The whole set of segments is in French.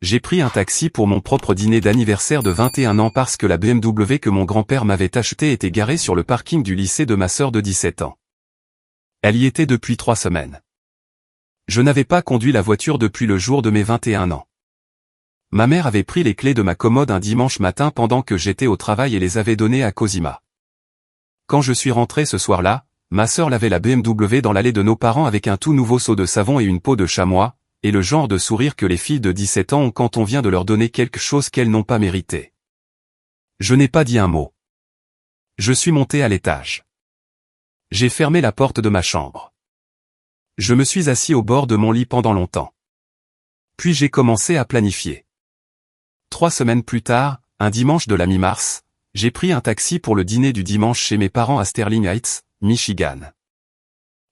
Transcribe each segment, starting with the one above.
J'ai pris un taxi pour mon propre dîner d'anniversaire de 21 ans parce que la BMW que mon grand-père m'avait achetée était garée sur le parking du lycée de ma sœur de 17 ans. Elle y était depuis 3 semaines. Je n'avais pas conduit la voiture depuis le jour de mes 21 ans. Ma mère avait pris les clés de ma commode un dimanche matin pendant que j'étais au travail et les avait données à Cosima. Quand je suis rentré ce soir-là, ma sœur lavait la BMW dans l'allée de nos parents avec un tout nouveau seau de savon et une peau de chamois, et le genre de sourire que les filles de 17 ans ont quand on vient de leur donner quelque chose qu'elles n'ont pas mérité. Je n'ai pas dit un mot. Je suis monté à l'étage. J'ai fermé la porte de ma chambre. Je me suis assis au bord de mon lit pendant longtemps. Puis j'ai commencé à planifier. 3 semaines plus tard, un dimanche de la mi-mars, j'ai pris un taxi pour le dîner du dimanche chez mes parents à Sterling Heights, Michigan.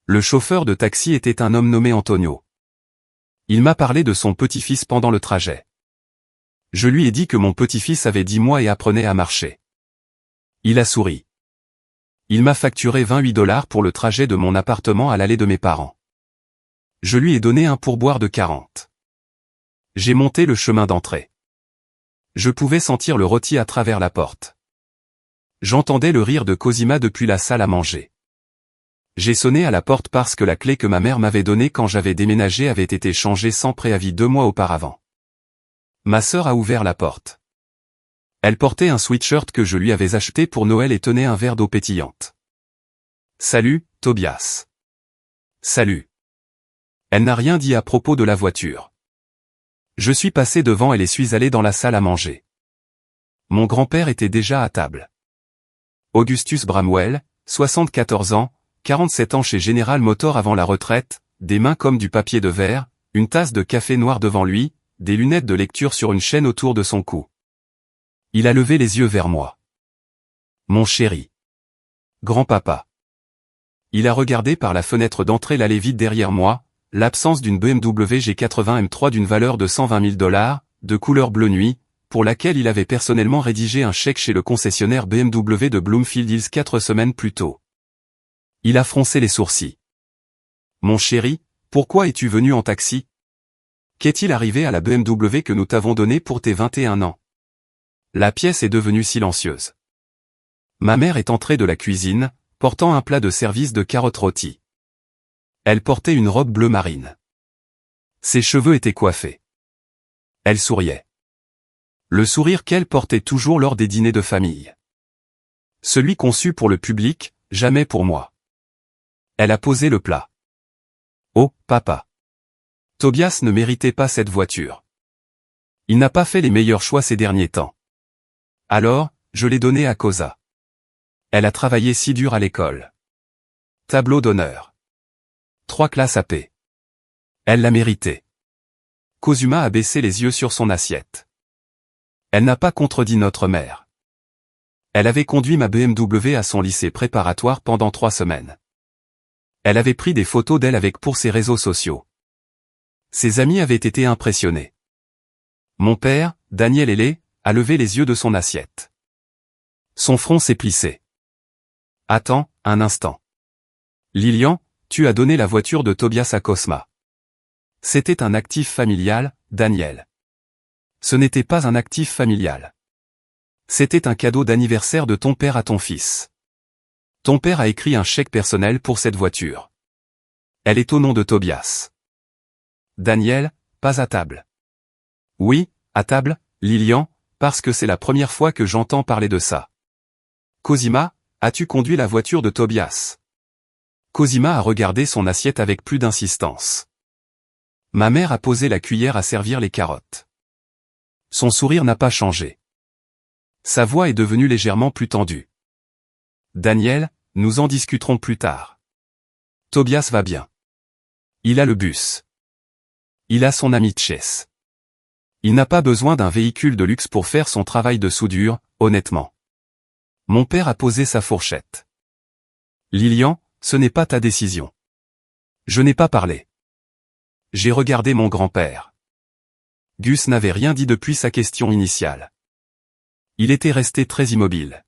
Le chauffeur de taxi était un homme nommé Antonio. Il m'a parlé de son petit-fils pendant le trajet. Je lui ai dit que mon petit-fils avait 10 mois et apprenait à marcher. Il a souri. Il m'a facturé $28 pour le trajet de mon appartement à l'allée de mes parents. Je lui ai donné un pourboire de 40. J'ai monté le chemin d'entrée. Je pouvais sentir le rôti à travers la porte. J'entendais le rire de Cosima depuis la salle à manger. J'ai sonné à la porte parce que la clé que ma mère m'avait donnée quand j'avais déménagé avait été changée sans préavis 2 mois auparavant. Ma sœur a ouvert la porte. Elle portait un sweatshirt que je lui avais acheté pour Noël et tenait un verre d'eau pétillante. « Salut, Tobias. »« Salut. » Elle n'a rien dit à propos de la voiture. Je suis passé devant elle et suis allé dans la salle à manger. Mon grand-père était déjà à table. Augustus Bramwell, 74 ans, 47 ans chez General Motors avant la retraite, des mains comme du papier de verre, une tasse de café noir devant lui, des lunettes de lecture sur une chaîne autour de son cou. Il a levé les yeux vers moi. Mon chéri. Grand-papa. Il a regardé par la fenêtre d'entrée l'allée vide derrière moi, l'absence d'une BMW G80 M3 d'une valeur de $120 000, de couleur bleu nuit, pour laquelle il avait personnellement rédigé un chèque chez le concessionnaire BMW de Bloomfield Hills 4 semaines plus tôt. Il a froncé les sourcils. Mon chéri, pourquoi es-tu venu en taxi? Qu'est-il arrivé à la BMW que nous t'avons donnée pour tes 21 ans? La pièce est devenue silencieuse. Ma mère est entrée de la cuisine, portant un plat de service de carottes rôties. Elle portait une robe bleu marine. Ses cheveux étaient coiffés. Elle souriait. Le sourire qu'elle portait toujours lors des dîners de famille. Celui conçu pour le public, jamais pour moi. Elle a posé le plat. Oh, papa. Tobias ne méritait pas cette voiture. Il n'a pas fait les meilleurs choix ces derniers temps. Alors, je l'ai donnée à Cosa. Elle a travaillé si dur à l'école. Tableau d'honneur. 3 classes AP. Elle l'a mérité. Cosima a baissé les yeux sur son assiette. Elle n'a pas contredit notre mère. Elle avait conduit ma BMW à son lycée préparatoire pendant 3 semaines. Elle avait pris des photos d'elle avec pour ses réseaux sociaux. Ses amis avaient été impressionnés. Mon père, Daniel Hellé, a levé les yeux de son assiette. Son front s'est plissé. Attends, un instant. Lilian, tu as donné la voiture de Tobias à Cosma. C'était un actif familial, Daniel. Ce n'était pas un actif familial. C'était un cadeau d'anniversaire de ton père à ton fils. Ton père a écrit un chèque personnel pour cette voiture. Elle est au nom de Tobias. Daniel, pas à table. Oui, à table, Lilian, parce que c'est la première fois que j'entends parler de ça. Cosima, as-tu conduit la voiture de Tobias? Cosima a regardé son assiette avec plus d'insistance. Ma mère a posé la cuillère à servir les carottes. Son sourire n'a pas changé. Sa voix est devenue légèrement plus tendue. Daniel, nous en discuterons plus tard. Tobias va bien. Il a le bus. Il a son ami Chess. Il n'a pas besoin d'un véhicule de luxe pour faire son travail de soudure, honnêtement. Mon père a posé sa fourchette. Lilian, ce n'est pas ta décision. Je n'ai pas parlé. J'ai regardé mon grand-père. Gus n'avait rien dit depuis sa question initiale. Il était resté très immobile.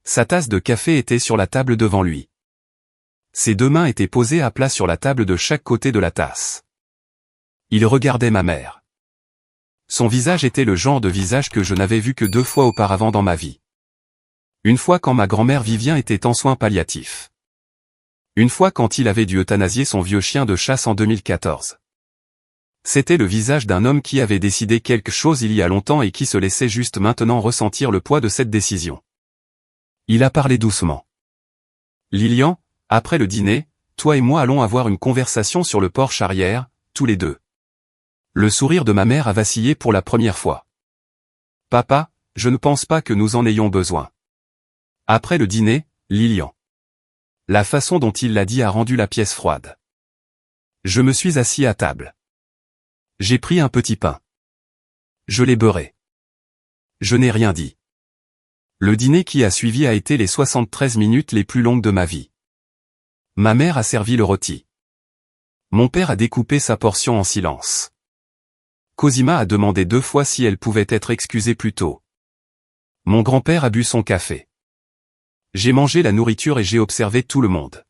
Sa tasse de café était sur la table devant lui. Ses 2 mains étaient posées à plat sur la table de chaque côté de la tasse. Il regardait ma mère. Son visage était le genre de visage que je n'avais vu que 2 fois auparavant dans ma vie. Une fois quand ma grand-mère Vivien était en soins palliatifs. Une fois quand il avait dû euthanasier son vieux chien de chasse en 2014. C'était le visage d'un homme qui avait décidé quelque chose il y a longtemps et qui se laissait juste maintenant ressentir le poids de cette décision. Il a parlé doucement. Lilian, après le dîner, toi et moi allons avoir une conversation sur le porche arrière, tous les deux. Le sourire de ma mère a vacillé pour la première fois. Papa, je ne pense pas que nous en ayons besoin. Après le dîner, Lilian. La façon dont il l'a dit a rendu la pièce froide. Je me suis assis à table. J'ai pris un petit pain. Je l'ai beurré. Je n'ai rien dit. Le dîner qui a suivi a été les 73 minutes les plus longues de ma vie. Ma mère a servi le rôti. Mon père a découpé sa portion en silence. Cosima a demandé 2 fois si elle pouvait être excusée plus tôt. Mon grand-père a bu son café. J'ai mangé la nourriture et j'ai observé tout le monde.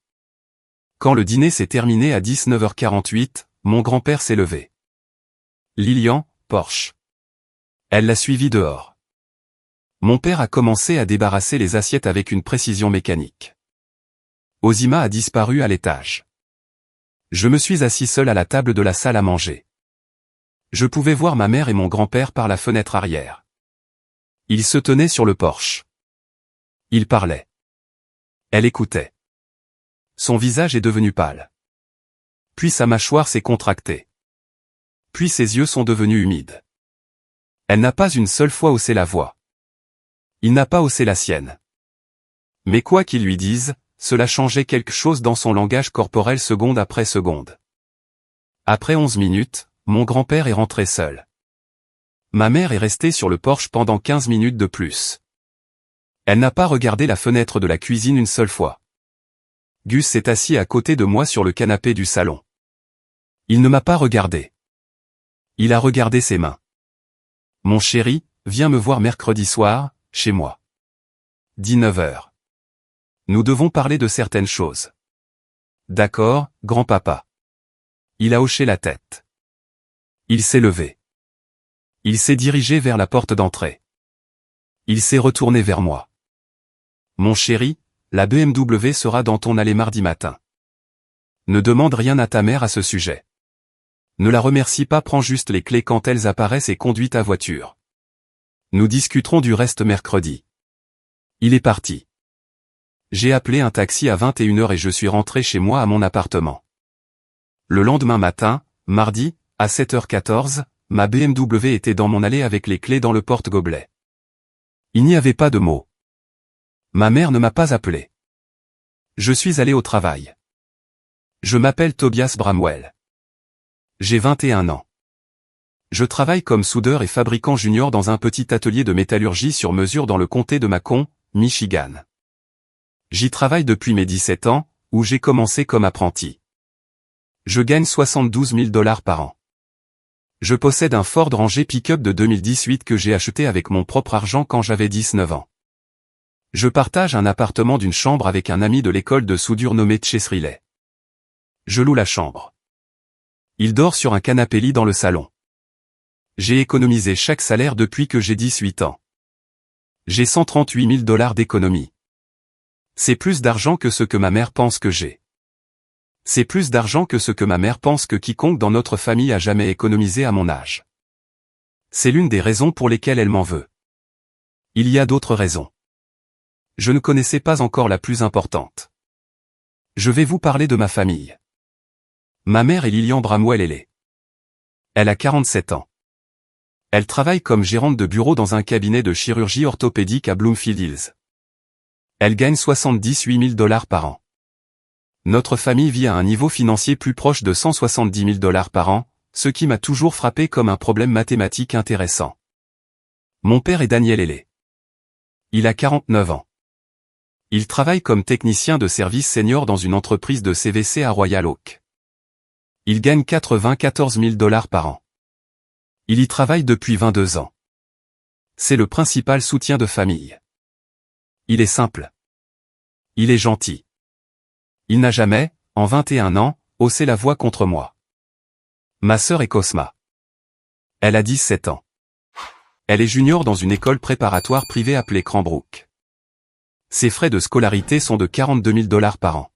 Quand le dîner s'est terminé à 19h48, mon grand-père s'est levé. Lilian, Porsche. Elle l'a suivi dehors. Mon père a commencé à débarrasser les assiettes avec une précision mécanique. Cosima a disparu à l'étage. Je me suis assis seul à la table de la salle à manger. Je pouvais voir ma mère et mon grand-père par la fenêtre arrière. Ils se tenaient sur le porche. Ils parlaient. Elle écoutait. Son visage est devenu pâle. Puis sa mâchoire s'est contractée. Puis ses yeux sont devenus humides. Elle n'a pas une seule fois haussé la voix. Il n'a pas haussé la sienne. Mais quoi qu'il lui dise, cela changeait quelque chose dans son langage corporel seconde après seconde. Après 11 minutes, mon grand-père est rentré seul. Ma mère est restée sur le porche pendant 15 minutes de plus. Elle n'a pas regardé la fenêtre de la cuisine une seule fois. Gus s'est assis à côté de moi sur le canapé du salon. Il ne m'a pas regardé. Il a regardé ses mains. Mon chéri, viens me voir mercredi soir, chez moi. 19h. Nous devons parler de certaines choses. D'accord, grand-papa. Il a hoché la tête. Il s'est levé. Il s'est dirigé vers la porte d'entrée. Il s'est retourné vers moi. Mon chéri, la BMW sera dans ton allée mardi matin. Ne demande rien à ta mère à ce sujet. Ne la remercie pas, prends juste les clés quand elles apparaissent et conduis ta voiture. Nous discuterons du reste mercredi. Il est parti. J'ai appelé un taxi à 21h et je suis rentré chez moi à mon appartement. Le lendemain matin, mardi, à 7h14, ma BMW était dans mon allée avec les clés dans le porte-gobelet. Il n'y avait pas de mots. Ma mère ne m'a pas appelé. Je suis allé au travail. Je m'appelle Tobias Bramwell. J'ai 21 ans. Je travaille comme soudeur et fabricant junior dans un petit atelier de métallurgie sur mesure dans le comté de Macon, Michigan. J'y travaille depuis mes 17 ans, où j'ai commencé comme apprenti. Je gagne 72 000 $ par an. Je possède un Ford Ranger pick-up de 2018 que j'ai acheté avec mon propre argent quand j'avais 19 ans. Je partage un appartement d'une chambre avec un ami de l'école de soudure nommé Chase Riley. Je loue la chambre. Il dort sur un canapé-lit dans le salon. J'ai économisé chaque salaire depuis que j'ai 18 ans. J'ai 138 000 $ d'économie. C'est plus d'argent que ce que ma mère pense que j'ai. C'est plus d'argent que ce que ma mère pense que quiconque dans notre famille a jamais économisé à mon âge. C'est l'une des raisons pour lesquelles elle m'en veut. Il y a d'autres raisons. Je ne connaissais pas encore la plus importante. Je vais vous parler de ma famille. Ma mère est Lilian Bramwell Ailey. Elle a 47 ans. Elle travaille comme gérante de bureau dans un cabinet de chirurgie orthopédique à Bloomfield Hills. Elle gagne 78 000 $ par an. Notre famille vit à un niveau financier plus proche de 170 000 $ par an, ce qui m'a toujours frappé comme un problème mathématique intéressant. Mon père est Daniel Ailey. Il a 49 ans. Il travaille comme technicien de service senior dans une entreprise de CVC à Royal Oak. Il gagne 94 000 $ par an. Il y travaille depuis 22 ans. C'est le principal soutien de famille. Il est simple. Il est gentil. Il n'a jamais, en 21 ans, haussé la voix contre moi. Ma sœur est Cosma. Elle a 17 ans. Elle est junior dans une école préparatoire privée appelée Cranbrook. Ses frais de scolarité sont de 42 000 $ par an.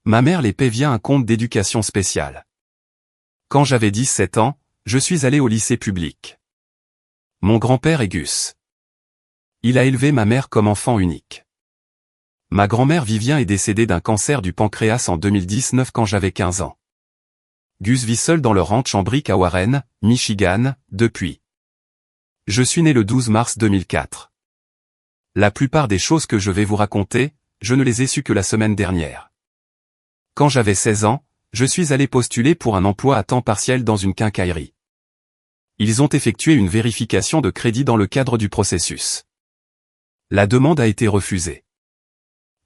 Ma mère les paie via un compte d'éducation spéciale. Quand j'avais 17 ans, je suis allé au lycée public. Mon grand-père est Gus. Il a élevé ma mère comme enfant unique. Ma grand-mère Vivien est décédée d'un cancer du pancréas en 2019 quand j'avais 15 ans. Gus vit seul dans le ranch en briques à Warren, Michigan, depuis. Je suis né le 12 mars 2004. La plupart des choses que je vais vous raconter, je ne les ai sues que la semaine dernière. Quand j'avais 16 ans, je suis allé postuler pour un emploi à temps partiel dans une quincaillerie. Ils ont effectué une vérification de crédit dans le cadre du processus. La demande a été refusée.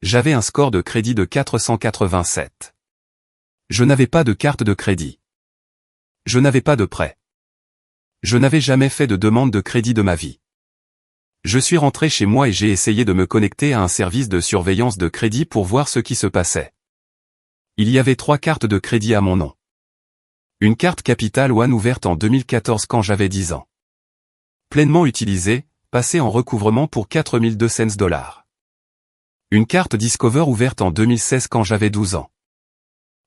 J'avais un score de crédit de 487. Je n'avais pas de carte de crédit. Je n'avais pas de prêt. Je n'avais jamais fait de demande de crédit de ma vie. Je suis rentré chez moi et j'ai essayé de me connecter à un service de surveillance de crédit pour voir ce qui se passait. Il y avait 3 cartes de crédit à mon nom. Une carte Capital One ouverte en 2014 quand j'avais 10 ans. Pleinement utilisée, passée en recouvrement pour 4 200 $. Une carte Discover ouverte en 2016 quand j'avais 12 ans.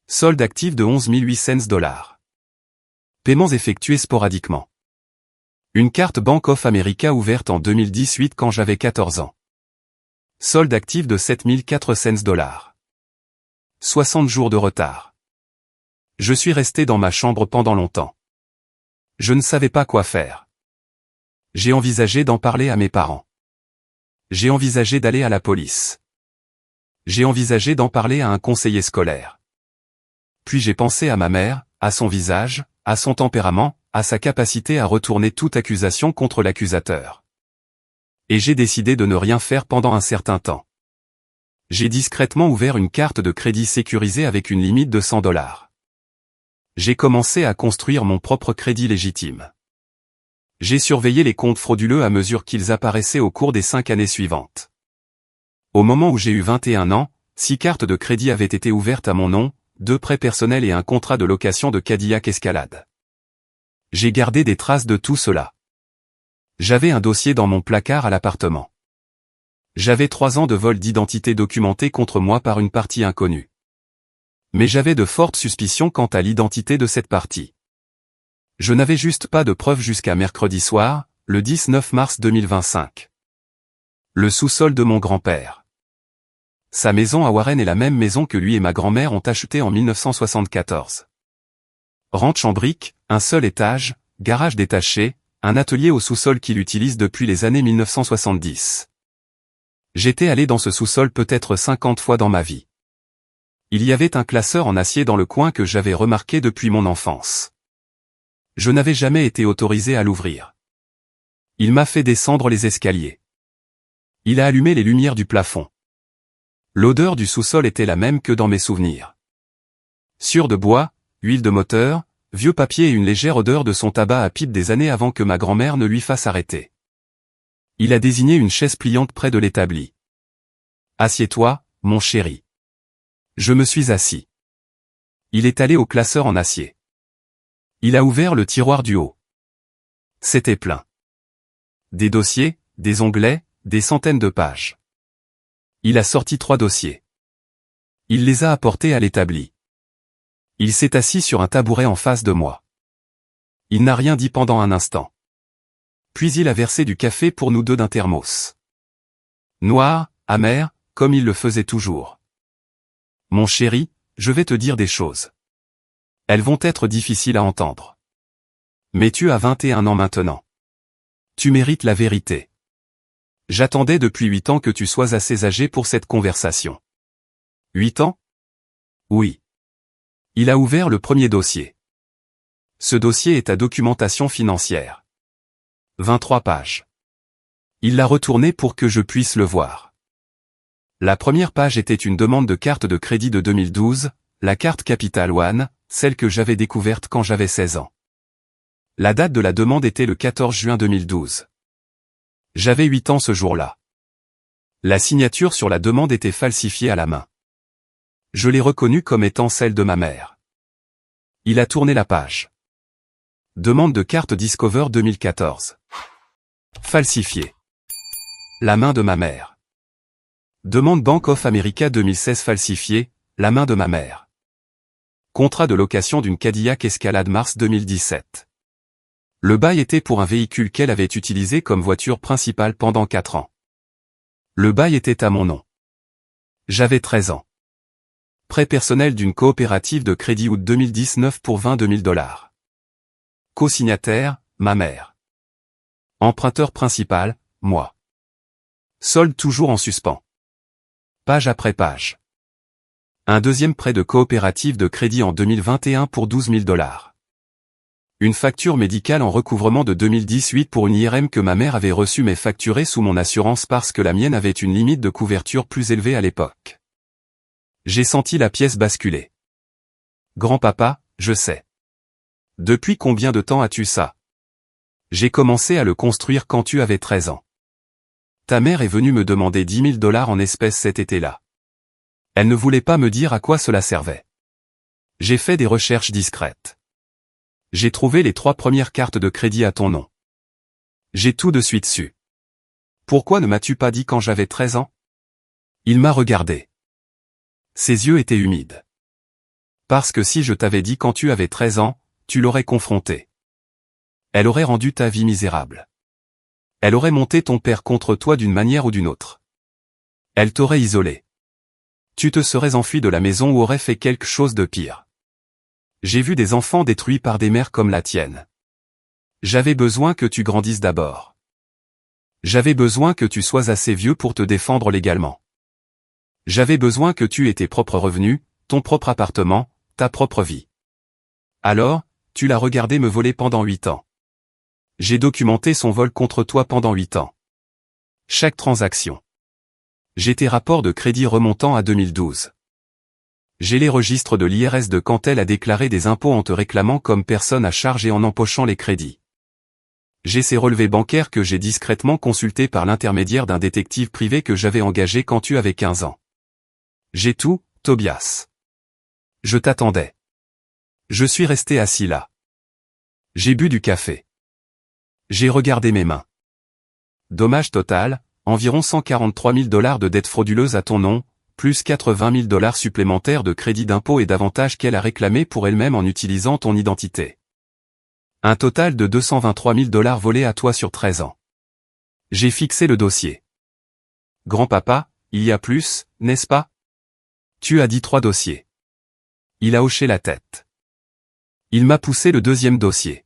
Solde actif de 11 800 $. Paiements effectués sporadiquement. Une carte Bank of America ouverte en 2018 quand j'avais 14 ans. Solde actif de 7 400 $. 60 jours de retard. Je suis resté dans ma chambre pendant longtemps. Je ne savais pas quoi faire. J'ai envisagé d'en parler à mes parents. J'ai envisagé d'aller à la police. J'ai envisagé d'en parler à un conseiller scolaire. Puis j'ai pensé à ma mère, à son visage, à son tempérament, à sa capacité à retourner toute accusation contre l'accusateur. Et j'ai décidé de ne rien faire pendant un certain temps. J'ai discrètement ouvert une carte de crédit sécurisée avec une limite de 100 $. J'ai commencé à construire mon propre crédit légitime. J'ai surveillé les comptes frauduleux à mesure qu'ils apparaissaient au cours des 5 années suivantes. Au moment où j'ai eu 21 ans, 6 cartes de crédit avaient été ouvertes à mon nom, 2 prêts personnels et un contrat de location de Cadillac Escalade. J'ai gardé des traces de tout cela. J'avais un dossier dans mon placard à l'appartement. J'avais 3 ans de vol d'identité documenté contre moi par une partie inconnue. Mais j'avais de fortes suspicions quant à l'identité de cette partie. Je n'avais juste pas de preuves jusqu'à mercredi soir, le 19 mars 2025. Le sous-sol de mon grand-père. Sa maison à Warren est la même maison que lui et ma grand-mère ont achetée en 1974. Ranch en briques, un seul étage, garage détaché, un atelier au sous-sol qu'il utilise depuis les années 1970. J'étais allé dans ce sous-sol peut-être 50 fois dans ma vie. Il y avait un classeur en acier dans le coin que j'avais remarqué depuis mon enfance. Je n'avais jamais été autorisé à l'ouvrir. Il m'a fait descendre les escaliers. Il a allumé les lumières du plafond. L'odeur du sous-sol était la même que dans mes souvenirs. Sûre de bois, huile de moteur, vieux papier et une légère odeur de son tabac à pipe des années avant que ma grand-mère ne lui fasse arrêter. Il a désigné une chaise pliante près de l'établi. « Assieds-toi, mon chéri. » Je me suis assis. Il est allé au classeur en acier. Il a ouvert le tiroir du haut. C'était plein. Des dossiers, des onglets, des centaines de pages. Il a sorti 3 dossiers. Il les a apportés à l'établi. Il s'est assis sur un tabouret en face de moi. Il n'a rien dit pendant un instant. Puis il a versé du café pour nous deux d'un thermos. Noir, amer, comme il le faisait toujours. Mon chéri, je vais te dire des choses. Elles vont être difficiles à entendre. Mais tu as 21 ans maintenant. Tu mérites la vérité. J'attendais depuis 8 ans que tu sois assez âgé pour cette conversation. 8 ans? Oui. Il a ouvert le premier dossier. Ce dossier est à documentation financière. 23 pages. Il l'a retourné pour que je puisse le voir. La première page était une demande de carte de crédit de 2012, la carte Capital One, celle que j'avais découverte quand j'avais 16 ans. La date de la demande était le 14 juin 2012. J'avais 8 ans ce jour-là. La signature sur la demande était falsifiée à la main. Je l'ai reconnue comme étant celle de ma mère. Il a tourné la page. Demande de carte Discover 2014. Falsifié. La main de ma mère. Demande Bank of America 2016 falsifiée, la main de ma mère. Contrat de location d'une Cadillac Escalade mars 2017. Le bail était pour un véhicule qu'elle avait utilisé comme voiture principale pendant 4 ans. Le bail était à mon nom. J'avais 13 ans. Prêt personnel d'une coopérative de crédit août 2019 pour 22 000 $. Co-signataire, ma mère. Emprunteur principal, moi. Solde toujours en suspens. Page après page. Un deuxième prêt de coopérative de crédit en 2021 pour 12 000 $. Une facture médicale en recouvrement de 2018 pour une IRM que ma mère avait reçue mais facturée sous mon assurance parce que la mienne avait une limite de couverture plus élevée à l'époque. J'ai senti la pièce basculer. Grand-papa, je sais. Depuis combien de temps as-tu ça? J'ai commencé à le construire quand tu avais 13 ans. Ta mère est venue me demander 10 000 $ en espèces cet été-là. Elle ne voulait pas me dire à quoi cela servait. J'ai fait des recherches discrètes. J'ai trouvé les 3 premières cartes de crédit à ton nom. J'ai tout de suite su. Pourquoi ne m'as-tu pas dit quand j'avais 13 ans? Il m'a regardé. Ses yeux étaient humides. Parce que si je t'avais dit quand tu avais 13 ans, tu l'aurais confronté. Elle aurait rendu ta vie misérable. Elle aurait monté ton père contre toi d'une manière ou d'une autre. Elle t'aurait isolé. Tu te serais enfui de la maison ou aurais fait quelque chose de pire. J'ai vu des enfants détruits par des mères comme la tienne. J'avais besoin que tu grandisses d'abord. J'avais besoin que tu sois assez vieux pour te défendre légalement. J'avais besoin que tu aies tes propres revenus, ton propre appartement, ta propre vie. Alors, tu l'as regardé me voler pendant 8 ans. J'ai documenté son vol contre toi pendant 8 ans. Chaque transaction. J'ai tes rapports de crédit remontant à 2012. J'ai les registres de l'IRS de quand elle a déclaré des impôts en te réclamant comme personne à charge et en empochant les crédits. J'ai ces relevés bancaires que j'ai discrètement consultés par l'intermédiaire d'un détective privé que j'avais engagé quand tu avais 15 ans. J'ai tout, Tobias. Je t'attendais. Je suis resté assis là. J'ai bu du café. J'ai regardé mes mains. Dommage total, environ 143 000 $ de dettes frauduleuses à ton nom, plus 80 000 $ supplémentaires de crédit d'impôt et d'avantages qu'elle a réclamés pour elle-même en utilisant ton identité. Un total de 223 000 $ volés à toi sur 13 ans. J'ai fixé le dossier. Grand-papa, il y a plus, n'est-ce pas? Tu as dit 3 dossiers. Il a hoché la tête. Il m'a poussé le deuxième dossier.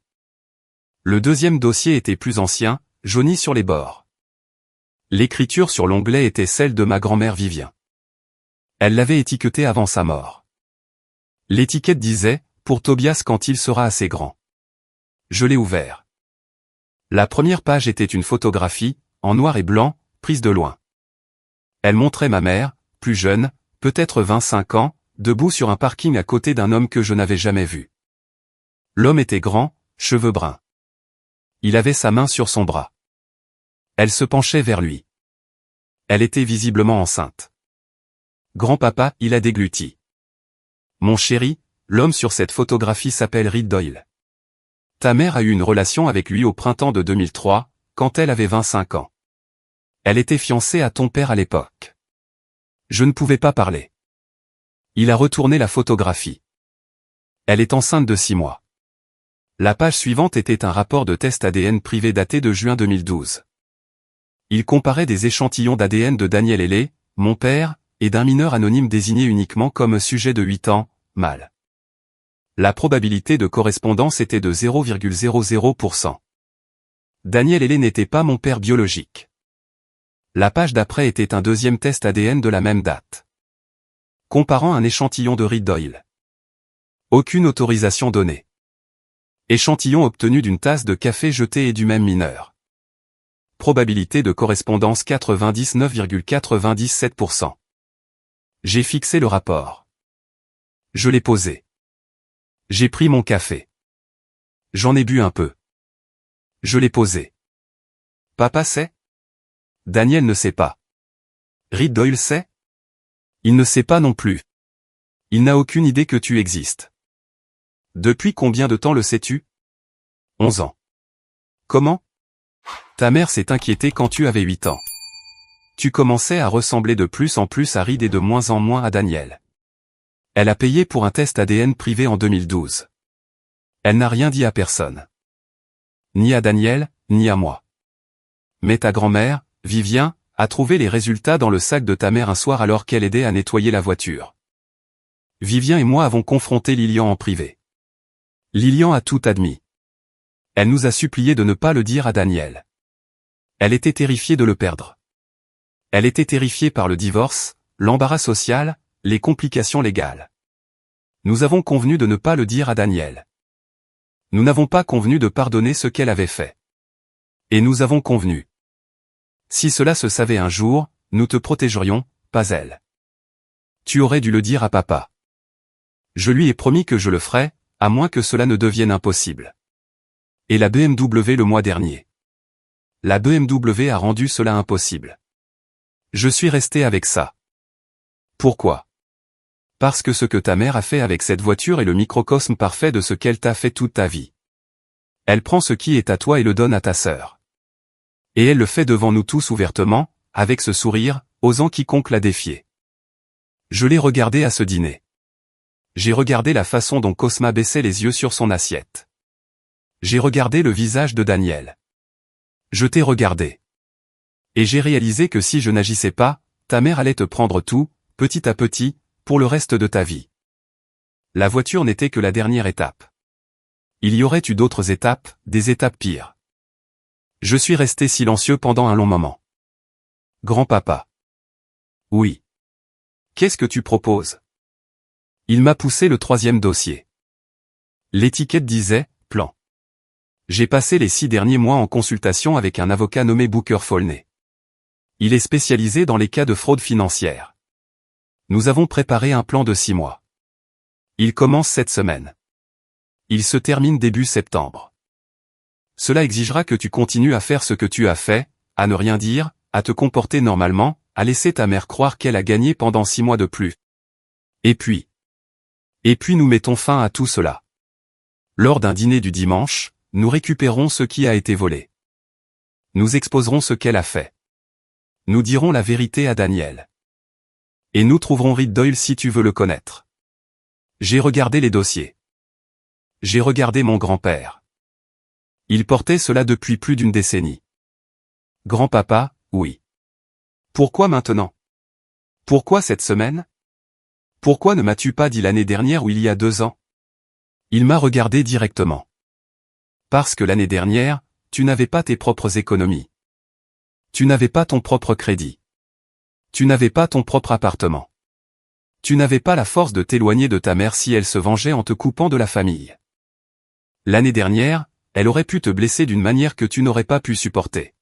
Le deuxième dossier était plus ancien, jauni sur les bords. L'écriture sur l'onglet était celle de ma grand-mère Vivien. Elle l'avait étiqueté avant sa mort. L'étiquette disait, pour Tobias quand il sera assez grand. Je l'ai ouvert. La première page était une photographie, en noir et blanc, prise de loin. Elle montrait ma mère, plus jeune, peut-être 25 ans, debout sur un parking à côté d'un homme que je n'avais jamais vu. L'homme était grand, cheveux bruns. Il avait sa main sur son bras. Elle se penchait vers lui. Elle était visiblement enceinte. Grand-papa, il a dégluti. Mon chéri, l'homme sur cette photographie s'appelle Reed Doyle. Ta mère a eu une relation avec lui au printemps de 2003, quand elle avait 25 ans. Elle était fiancée à ton père à l'époque. Je ne pouvais pas parler. Il a retourné la photographie. Elle est enceinte de 6 mois. La page suivante était un rapport de test ADN privé daté de juin 2012. Il comparait des échantillons d'ADN de Daniel Hellé, mon père, et d'un mineur anonyme désigné uniquement comme sujet de 8 ans, mâle. La probabilité de correspondance était de 0,00%. Daniel Hellé n'était pas mon père biologique. La page d'après était un deuxième test ADN de la même date. Comparant un échantillon de Reed Doyle. Aucune autorisation donnée. Échantillon obtenu d'une tasse de café jetée et du même mineur. Probabilité de correspondance 99,97%. J'ai fixé le rapport. Je l'ai posé. J'ai pris mon café. J'en ai bu un peu. Je l'ai posé. Papa sait? Daniel ne sait pas. Reed Doyle sait? Il ne sait pas non plus. Il n'a aucune idée que tu existes. Depuis combien de temps le sais-tu? 11 ans. Comment? Ta mère s'est inquiétée quand tu avais 8 ans. Tu commençais à ressembler de plus en plus à Reed et de moins en moins à Daniel. Elle a payé pour un test ADN privé en 2012. Elle n'a rien dit à personne. Ni à Daniel, ni à moi. Mais ta grand-mère, Vivien, a trouvé les résultats dans le sac de ta mère un soir alors qu'elle aidait à nettoyer la voiture. Vivien et moi avons confronté Lilian en privé. Lilian a tout admis. Elle nous a supplié de ne pas le dire à Daniel. Elle était terrifiée de le perdre. Elle était terrifiée par le divorce, l'embarras social, les complications légales. Nous avons convenu de ne pas le dire à Daniel. Nous n'avons pas convenu de pardonner ce qu'elle avait fait. Et nous avons convenu. Si cela se savait un jour, nous te protégerions, pas elle. Tu aurais dû le dire à papa. Je lui ai promis que je le ferais, à moins que cela ne devienne impossible. Et la BMW le mois dernier. La BMW a rendu cela impossible. Je suis resté avec ça. Pourquoi? Parce que ce que ta mère a fait avec cette voiture est le microcosme parfait de ce qu'elle t'a fait toute ta vie. Elle prend ce qui est à toi et le donne à ta sœur. Et elle le fait devant nous tous ouvertement, avec ce sourire, osant quiconque la défier. Je l'ai regardé à ce dîner. J'ai regardé la façon dont Cosma baissait les yeux sur son assiette. J'ai regardé le visage de Daniel. Je t'ai regardé. Et j'ai réalisé que si je n'agissais pas, ta mère allait te prendre tout, petit à petit, pour le reste de ta vie. La voiture n'était que la dernière étape. Il y aurait eu d'autres étapes, des étapes pires. Je suis resté silencieux pendant un long moment. Grand-papa. Oui. Qu'est-ce que tu proposes? Il m'a poussé le 3e dossier. L'étiquette disait « Plan ». J'ai passé les 6 derniers mois en consultation avec un avocat nommé Booker Folney. Il est spécialisé dans les cas de fraude financière. Nous avons préparé un plan de 6 mois. Il commence cette semaine. Il se termine début septembre. Cela exigera que tu continues à faire ce que tu as fait, à ne rien dire, à te comporter normalement, à laisser ta mère croire qu'elle a gagné pendant 6 mois de plus. Et puis nous mettons fin à tout cela. Lors d'un dîner du dimanche, nous récupérons ce qui a été volé. Nous exposerons ce qu'elle a fait. Nous dirons la vérité à Daniel. Et nous trouverons Reed Doyle si tu veux le connaître. J'ai regardé les dossiers. J'ai regardé mon grand-père. Il portait cela depuis plus d'une décennie. Grand-papa, oui. Pourquoi maintenant? Pourquoi cette semaine? Pourquoi ne m'as-tu pas dit l'année dernière ou il y a 2 ans? Il m'a regardé directement. Parce que l'année dernière, tu n'avais pas tes propres économies. Tu n'avais pas ton propre crédit. Tu n'avais pas ton propre appartement. Tu n'avais pas la force de t'éloigner de ta mère si elle se vengeait en te coupant de la famille. L'année dernière, elle aurait pu te blesser d'une manière que tu n'aurais pas pu supporter.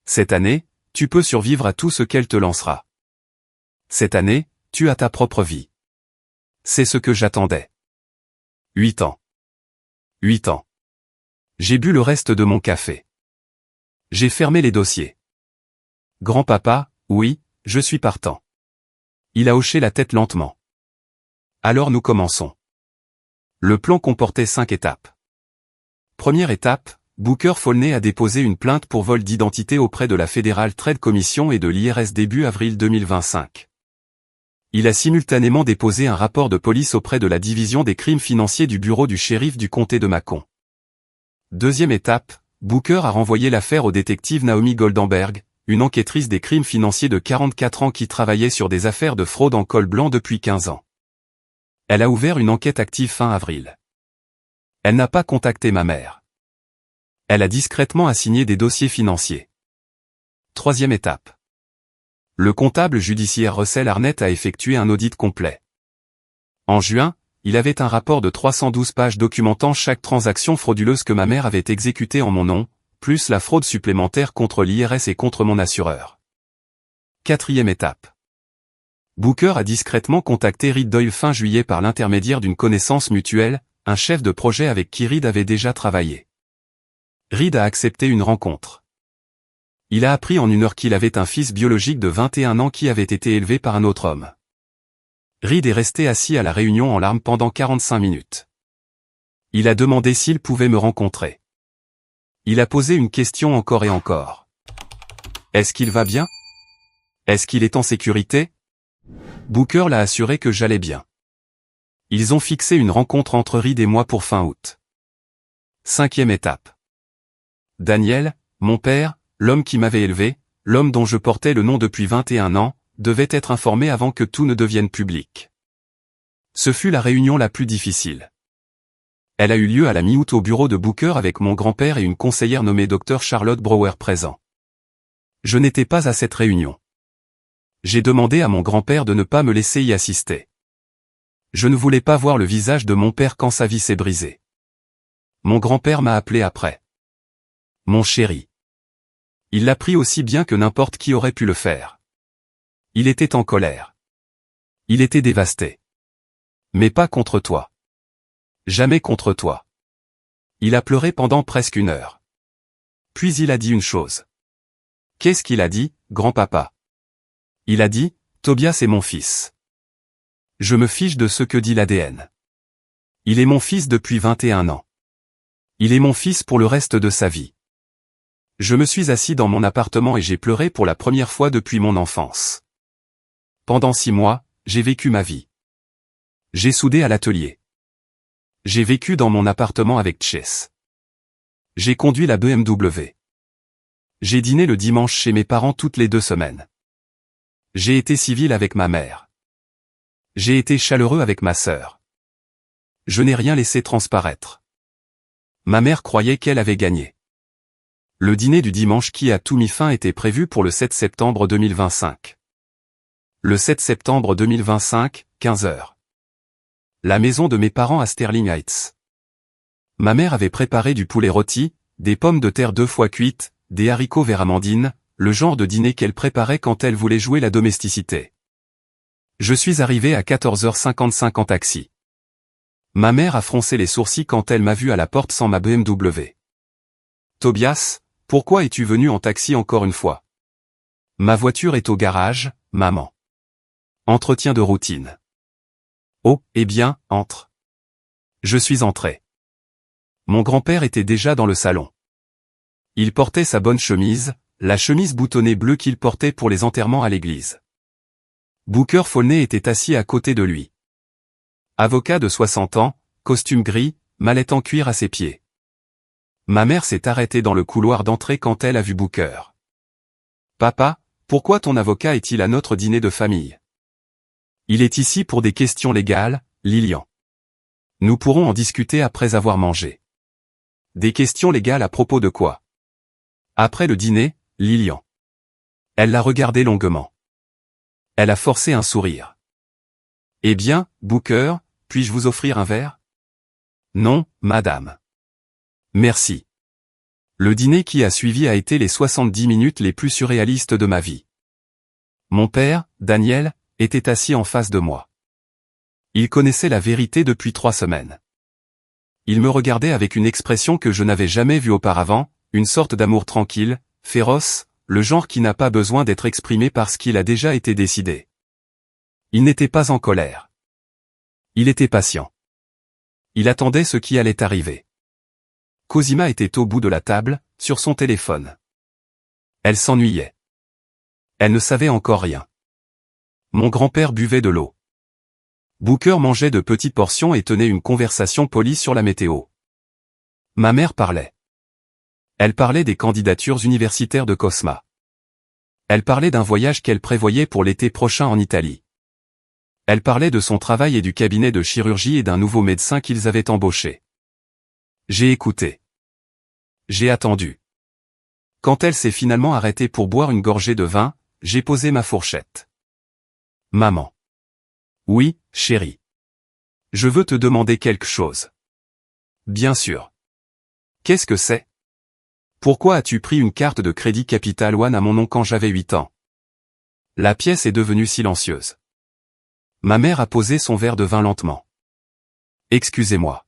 Cette année, tu peux survivre à tout ce qu'elle te lancera. Cette année, tu as ta propre vie. C'est ce que j'attendais. 8 ans. 8 ans. J'ai bu le reste de mon café. J'ai fermé les dossiers. Grand-papa, oui, je suis partant. Il a hoché la tête lentement. Alors nous commençons. Le plan comportait 5 étapes. Première étape, Booker Folney a déposé une plainte pour vol d'identité auprès de la Federal Trade Commission et de l'IRS début avril 2025. Il a simultanément déposé un rapport de police auprès de la division des crimes financiers du bureau du shérif du comté de Macon. Deuxième étape, Booker a renvoyé l'affaire au détective Naomi Goldenberg, une enquêtrice des crimes financiers de 44 ans qui travaillait sur des affaires de fraude en col blanc depuis 15 ans. Elle a ouvert une enquête active fin avril. Elle n'a pas contacté ma mère. Elle a discrètement assigné des dossiers financiers. Troisième étape. Le comptable judiciaire Russell Arnett a effectué un audit complet. En juin, il avait un rapport de 312 pages documentant chaque transaction frauduleuse que ma mère avait exécutée en mon nom, plus la fraude supplémentaire contre l'IRS et contre mon assureur. Quatrième étape. Booker a discrètement contacté Reed Doyle fin juillet par l'intermédiaire d'une connaissance mutuelle, un chef de projet avec qui Reed avait déjà travaillé. Reed a accepté une rencontre. Il a appris en 1 heure qu'il avait un fils biologique de 21 ans qui avait été élevé par un autre homme. Reed est resté assis à la réunion en larmes pendant 45 minutes. Il a demandé s'il pouvait me rencontrer. Il a posé une question encore et encore. Est-ce qu'il va bien? Est-ce qu'il est en sécurité? Booker l'a assuré que j'allais bien. Ils ont fixé une rencontre entre Reed et moi pour fin août. 5e étape. Daniel, mon père, l'homme qui m'avait élevé, l'homme dont je portais le nom depuis 21 ans, devait être informé avant que tout ne devienne public. Ce fut la réunion la plus difficile. Elle a eu lieu à la mi-août au bureau de Booker avec mon grand-père et une conseillère nommée Dr Charlotte Brower présent. Je n'étais pas à cette réunion. J'ai demandé à mon grand-père de ne pas me laisser y assister. Je ne voulais pas voir le visage de mon père quand sa vie s'est brisée. Mon grand-père m'a appelé après. Mon chéri. Il l'a pris aussi bien que n'importe qui aurait pu le faire. Il était en colère. Il était dévasté. Mais pas contre toi. Jamais contre toi. Il a pleuré pendant presque 1 heure. Puis il a dit une chose. Qu'est-ce qu'il a dit, grand-papa? Il a dit, Tobias est mon fils. Je me fiche de ce que dit l'ADN. Il est mon fils depuis 21 ans. Il est mon fils pour le reste de sa vie. Je me suis assis dans mon appartement et j'ai pleuré pour la première fois depuis mon enfance. Pendant 6 mois, j'ai vécu ma vie. J'ai soudé à l'atelier. J'ai vécu dans mon appartement avec Chess. J'ai conduit la BMW. J'ai dîné le dimanche chez mes parents toutes les 2 semaines. J'ai été civil avec ma mère. J'ai été chaleureux avec ma sœur. Je n'ai rien laissé transparaître. Ma mère croyait qu'elle avait gagné. Le dîner du dimanche qui a tout mis fin était prévu pour le 7 septembre 2025. Le 7 septembre 2025, 15 h. La maison de mes parents à Sterling Heights. Ma mère avait préparé du poulet rôti, des pommes de terre 2 fois cuites, des haricots verts amandine, le genre de dîner qu'elle préparait quand elle voulait jouer la domesticité. Je suis arrivé à 14h55 en taxi. Ma mère a froncé les sourcils quand elle m'a vu à la porte sans ma BMW. Tobias, pourquoi es-tu venu en taxi encore une fois? Ma voiture est au garage, maman. Entretien de routine. Oh, eh bien, entre. Je suis entré. Mon grand-père était déjà dans le salon. Il portait sa bonne chemise, la chemise boutonnée bleue qu'il portait pour les enterrements à l'église. Booker Folney était assis à côté de lui. Avocat de 60 ans, costume gris, mallette en cuir à ses pieds. Ma mère s'est arrêtée dans le couloir d'entrée quand elle a vu Booker. Papa, pourquoi ton avocat est-il à notre dîner de famille? Il est ici pour des questions légales, Lilian. Nous pourrons en discuter après avoir mangé. Des questions légales à propos de quoi? Après le dîner, Lilian. Elle l'a regardé longuement. Elle a forcé un sourire. Eh bien, Booker, puis-je vous offrir un verre? Non, madame. Merci. Le dîner qui a suivi a été les 70 minutes les plus surréalistes de ma vie. Mon père, Daniel, était assis en face de moi. Il connaissait la vérité depuis 3 semaines. Il me regardait avec une expression que je n'avais jamais vue auparavant, une sorte d'amour tranquille, féroce, le genre qui n'a pas besoin d'être exprimé parce qu'il a déjà été décidé. Il n'était pas en colère. Il était patient. Il attendait ce qui allait arriver. Cosima était au bout de la table, sur son téléphone. Elle s'ennuyait. Elle ne savait encore rien. Mon grand-père buvait de l'eau. Booker mangeait de petites portions et tenait une conversation polie sur la météo. Ma mère parlait. Elle parlait des candidatures universitaires de Cosma. Elle parlait d'un voyage qu'elle prévoyait pour l'été prochain en Italie. Elle parlait de son travail et du cabinet de chirurgie et d'un nouveau médecin qu'ils avaient embauché. J'ai écouté. J'ai attendu. Quand elle s'est finalement arrêtée pour boire une gorgée de vin, j'ai posé ma fourchette. Maman. Oui, chérie. Je veux te demander quelque chose. Bien sûr. Qu'est-ce que c'est? Pourquoi as-tu pris une carte de crédit Capital One à mon nom quand j'avais 8 ans? La pièce est devenue silencieuse. Ma mère a posé son verre de vin lentement. Excusez-moi.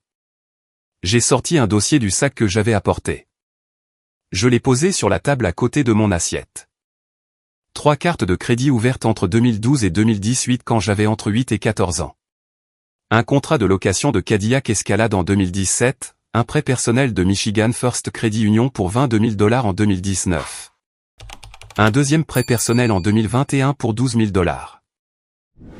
J'ai sorti un dossier du sac que j'avais apporté. Je l'ai posé sur la table à côté de mon assiette. 3 cartes de crédit ouvertes entre 2012 et 2018 quand j'avais entre 8 et 14 ans. Un contrat de location de Cadillac Escalade en 2017, un prêt personnel de Michigan First Credit Union pour $22 000 en 2019. Un deuxième prêt personnel en 2021 pour $12 000.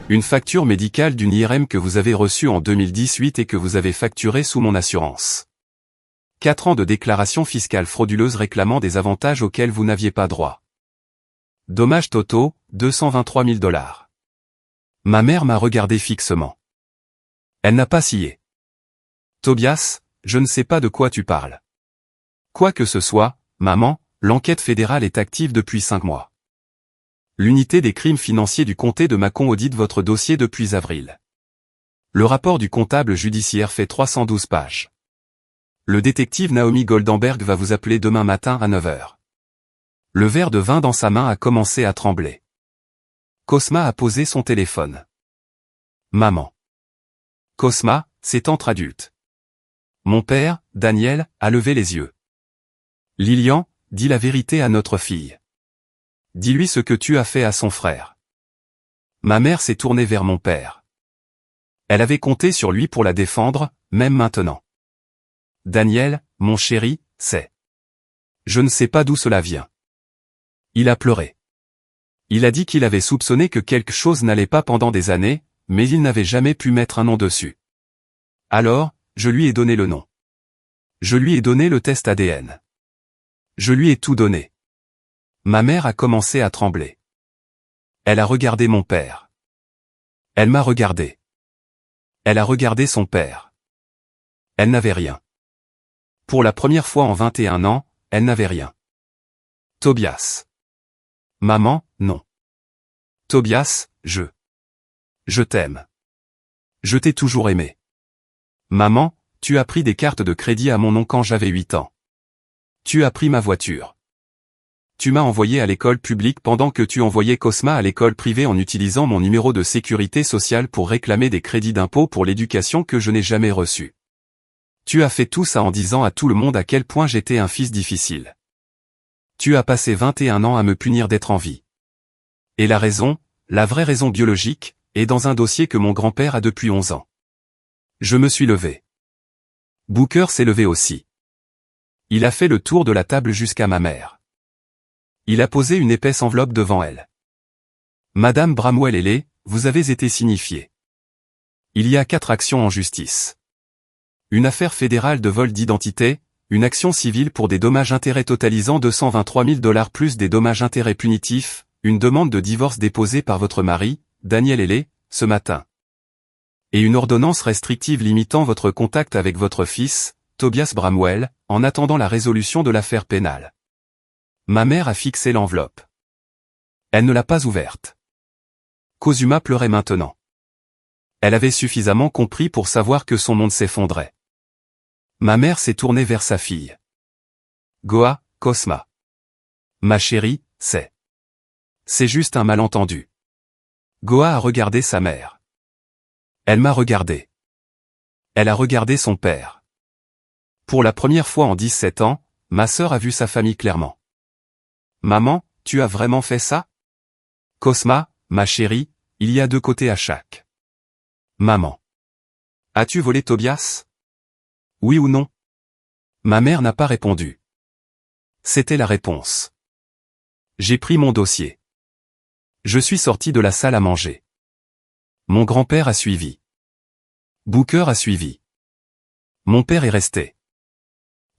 Une facture médicale d'une IRM que vous avez reçue en 2018 et que vous avez facturée sous mon assurance. 4 ans de déclaration fiscale frauduleuse réclamant des avantages auxquels vous n'aviez pas droit. Dommages totaux, $223 000. Ma mère m'a regardé fixement. Elle n'a pas scié. Tobias, je ne sais pas de quoi tu parles. Quoi que ce soit, maman, l'enquête fédérale est active depuis 5 mois. L'unité des crimes financiers du comté de Macon audite votre dossier depuis avril. Le rapport du comptable judiciaire fait 312 pages. Le détective Naomi Goldenberg va vous appeler demain matin à 9 h. Le verre de vin dans sa main a commencé à trembler. Cosma a posé son téléphone. Maman. Cosma, c'est entre adultes. Mon père, Daniel, a levé les yeux. Lilian, dis la vérité à notre fille. Dis-lui ce que tu as fait à son frère. Ma mère s'est tournée vers mon père. Elle avait compté sur lui pour la défendre, même maintenant. Daniel, mon chéri, c'est. Je ne sais pas d'où cela vient. Il a pleuré. Il a dit qu'il avait soupçonné que quelque chose n'allait pas pendant des années, mais il n'avait jamais pu mettre un nom dessus. Alors, je lui ai donné le nom. Je lui ai donné le test ADN. Je lui ai tout donné. Ma mère a commencé à trembler. Elle a regardé mon père. Elle m'a regardé. Elle a regardé son père. Elle n'avait rien. Pour la première fois en 21 ans, elle n'avait rien. Tobias. Maman, non. Tobias, je t'aime. Je t'ai toujours aimé. Maman, tu as pris des cartes de crédit à mon nom quand j'avais 8 ans. Tu as pris ma voiture. Tu m'as envoyé à l'école publique pendant que tu envoyais Cosma à l'école privée en utilisant mon numéro de sécurité sociale pour réclamer des crédits d'impôt pour l'éducation que je n'ai jamais reçu. Tu as fait tout ça en disant à tout le monde à quel point j'étais un fils difficile. Tu as passé 21 ans à me punir d'être en vie. Et la raison, la vraie raison biologique, est dans un dossier que mon grand-père a depuis 11 ans. Je me suis levé. Booker s'est levé aussi. Il a fait le tour de la table jusqu'à ma mère. Il a posé une épaisse enveloppe devant elle. Madame Bramwell-Helley, vous avez été signifiée. Il y a 4 actions en justice. Une affaire fédérale de vol d'identité, une action civile pour des dommages-intérêts totalisant $223 000 plus des dommages-intérêts punitifs, une demande de divorce déposée par votre mari, Daniel Helley, ce matin. Et une ordonnance restrictive limitant votre contact avec votre fils, Tobias Bramwell, en attendant la résolution de l'affaire pénale. Ma mère a fixé l'enveloppe. Elle ne l'a pas ouverte. Cosuma pleurait maintenant. Elle avait suffisamment compris pour savoir que son monde s'effondrait. Ma mère s'est tournée vers sa fille. Goa, Cosma. Ma chérie, c'est juste un malentendu. Goa a regardé sa mère. Elle m'a regardé. Elle a regardé son père. Pour la première fois en 17 ans, ma sœur a vu sa famille clairement. Maman, tu as vraiment fait ça? Cosma, ma chérie, il y a 2 côtés à chaque. Maman. As-tu volé Tobias? Oui ou non? Ma mère n'a pas répondu. C'était la réponse. J'ai pris mon dossier. Je suis sorti de la salle à manger. Mon grand-père a suivi. Booker a suivi. Mon père est resté.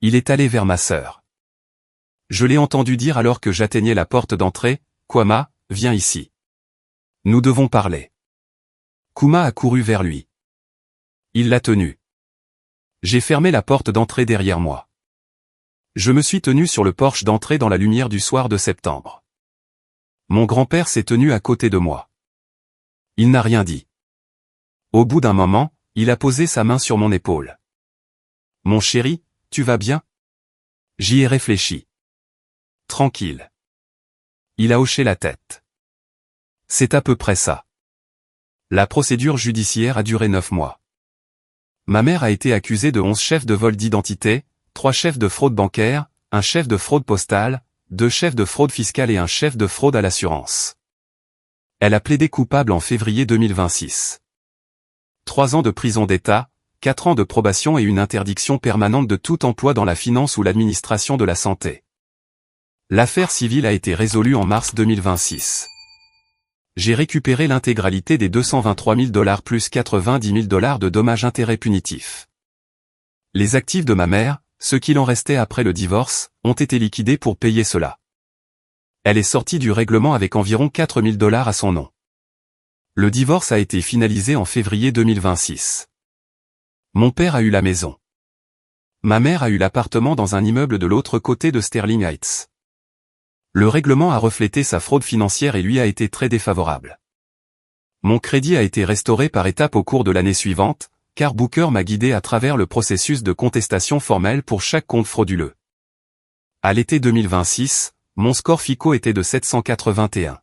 Il est allé vers ma sœur. Je l'ai entendu dire alors que j'atteignais la porte d'entrée, « Kwama, viens ici. Nous devons parler. » Kuma a couru vers lui. Il l'a tenu. J'ai fermé la porte d'entrée derrière moi. Je me suis tenu sur le porche d'entrée dans la lumière du soir de septembre. Mon grand-père s'est tenu à côté de moi. Il n'a rien dit. Au bout d'un moment, il a posé sa main sur mon épaule. « Mon chéri, tu vas bien? » J'y ai réfléchi. Tranquille. Il a hoché la tête. C'est à peu près ça. La procédure judiciaire a duré 9 mois. Ma mère a été accusée de 11 chefs de vol d'identité, 3 chefs de fraude bancaire, 1 chef de fraude postale, 2 chefs de fraude fiscale et 1 chef de fraude à l'assurance. Elle a plaidé coupable en février 2026. 3 ans de prison d'État, 4 ans de probation et une interdiction permanente de tout emploi dans la finance ou l'administration de la santé. L'affaire civile a été résolue en mars 2026. J'ai récupéré l'intégralité des 223 000 $ plus 90 000 $ de dommages-intérêts punitifs. Les actifs de ma mère, ce qu'il en restait après le divorce, ont été liquidés pour payer cela. Elle est sortie du règlement avec environ 4 000 $ à son nom. Le divorce a été finalisé en février 2026. Mon père a eu la maison. Ma mère a eu l'appartement dans un immeuble de l'autre côté de Sterling Heights. Le règlement a reflété sa fraude financière et lui a été très défavorable. Mon crédit a été restauré par étapes au cours de l'année suivante, car Booker m'a guidé à travers le processus de contestation formelle pour chaque compte frauduleux. À l'été 2026, mon score FICO était de 781.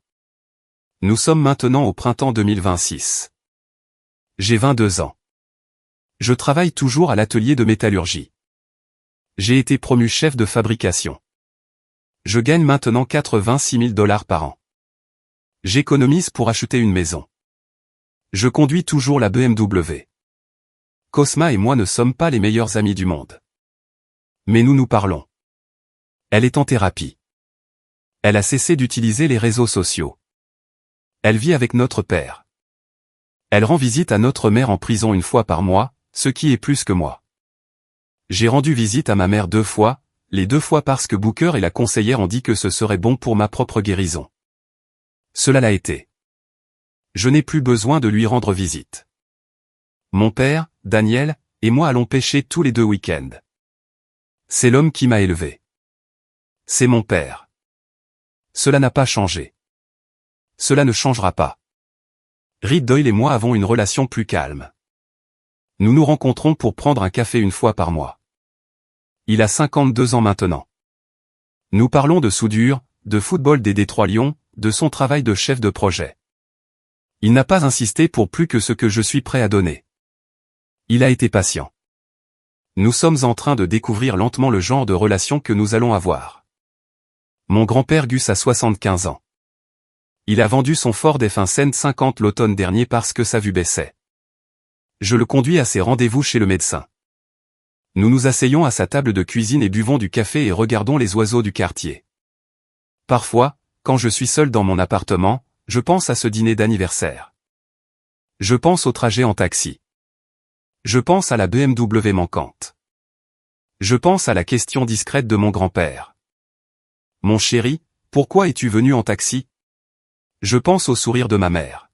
Nous sommes maintenant au printemps 2026. J'ai 22 ans. Je travaille toujours à l'atelier de métallurgie. J'ai été promu chef de fabrication. Je gagne maintenant 86 000 $ par an. J'économise pour acheter une maison. Je conduis toujours la BMW. Cosma et moi ne sommes pas les meilleurs amis du monde. Mais nous nous parlons. Elle est en thérapie. Elle a cessé d'utiliser les réseaux sociaux. Elle vit avec notre père. Elle rend visite à notre mère en prison une fois par mois, ce qui est plus que moi. J'ai rendu visite à ma mère 2 fois, les 2 fois parce que Booker et la conseillère ont dit que ce serait bon pour ma propre guérison. Cela l'a été. Je n'ai plus besoin de lui rendre visite. Mon père, Daniel, et moi allons pêcher tous les 2 week-ends. C'est l'homme qui m'a élevé. C'est mon père. Cela n'a pas changé. Cela ne changera pas. Reed Doyle et moi avons une relation plus calme. Nous nous rencontrons pour prendre un café une fois par mois. Il a 52 ans maintenant. Nous parlons de soudure, de football des Détroit Lions, de son travail de chef de projet. Il n'a pas insisté pour plus que ce que je suis prêt à donner. Il a été patient. Nous sommes en train de découvrir lentement le genre de relation que nous allons avoir. Mon grand-père Gus a 75 ans. Il a vendu son Ford F-150 l'automne dernier parce que sa vue baissait. Je le conduis à ses rendez-vous chez le médecin. Nous nous asseyons à sa table de cuisine et buvons du café et regardons les oiseaux du quartier. Parfois, quand je suis seul dans mon appartement, je pense à ce dîner d'anniversaire. Je pense au trajet en taxi. Je pense à la BMW manquante. Je pense à la question discrète de mon grand-père. Mon chéri, pourquoi es-tu venu en taxi? Je pense au sourire de ma mère.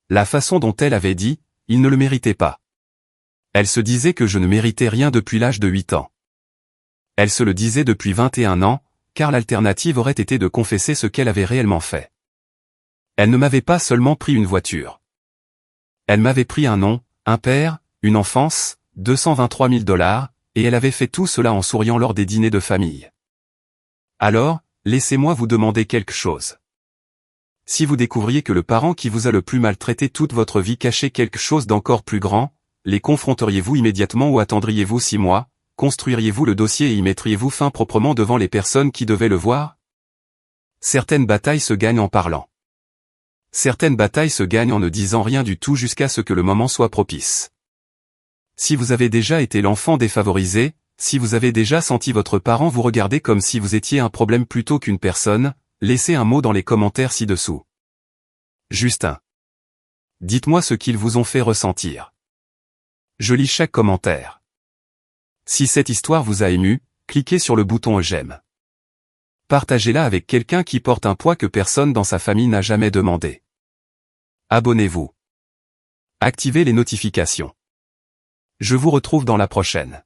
La façon dont elle avait dit, il ne le méritait pas. Elle se disait que je ne méritais rien depuis l'âge de 8 ans. Elle se le disait depuis 21 ans, car l'alternative aurait été de confesser ce qu'elle avait réellement fait. Elle ne m'avait pas seulement pris une voiture. Elle m'avait pris un nom, un père, une enfance, 223 000 $, et elle avait fait tout cela en souriant lors des dîners de famille. Alors, laissez-moi vous demander quelque chose. Si vous découvriez que le parent qui vous a le plus maltraité toute votre vie cachait quelque chose d'encore plus grand, les confronteriez-vous immédiatement ou attendriez-vous 6 mois, construiriez-vous le dossier et y mettriez-vous fin proprement devant les personnes qui devaient le voir? Certaines batailles se gagnent en parlant. Certaines batailles se gagnent en ne disant rien du tout jusqu'à ce que le moment soit propice. Si vous avez déjà été l'enfant défavorisé, si vous avez déjà senti votre parent vous regarder comme si vous étiez un problème plutôt qu'une personne, laissez un mot dans les commentaires ci-dessous. Justin. Dites-moi ce qu'ils vous ont fait ressentir. Je lis chaque commentaire. Si cette histoire vous a ému, cliquez sur le bouton j'aime. Partagez-la avec quelqu'un qui porte un poids que personne dans sa famille n'a jamais demandé. Abonnez-vous. Activez les notifications. Je vous retrouve dans la prochaine.